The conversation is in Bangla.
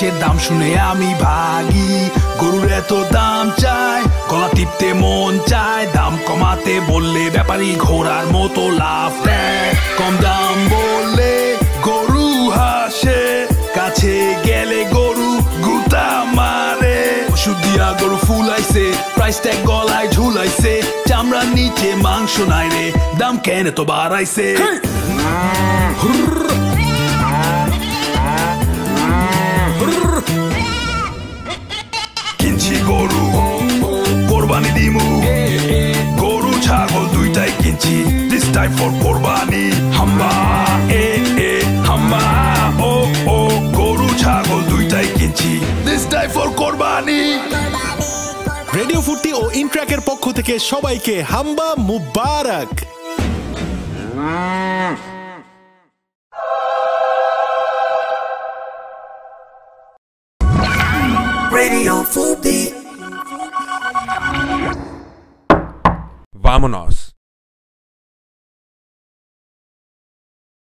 জিনিসের দাম শুনে আমি ভাগি। গরুর এত দাম চাই, গলা টিপতে মন চায়। দাম কমাতে বললে ব্যাপারী ঘোড়ার মতো লাফ দেয়। কম দাম বললে গরু হাসে, কাছে গেলে গরু গুতা মারে। ওষুধ দিয়া গরু ফুলাইছে, প্রাইস ট্যাগ গলায় ঝুলাইছে। চামড়ার নিচে মাংস নাই রে, দাম কেন তো বাড়াইছে। কিনছি গরু, কোরবানি দিমু। গরু ছাগল দুইটাই কিনছি, this time for কোরবানি। হাম্বা হাম্বা, ও গরু ছাগল দুইটাই কিনছি, this time for কোরবানি। রেডিও ফুর্তি ও ইনট্র্যাকের পক্ষ থেকে সবাইকে হাম্বা মুবারক। Radio Futi. Vámonos.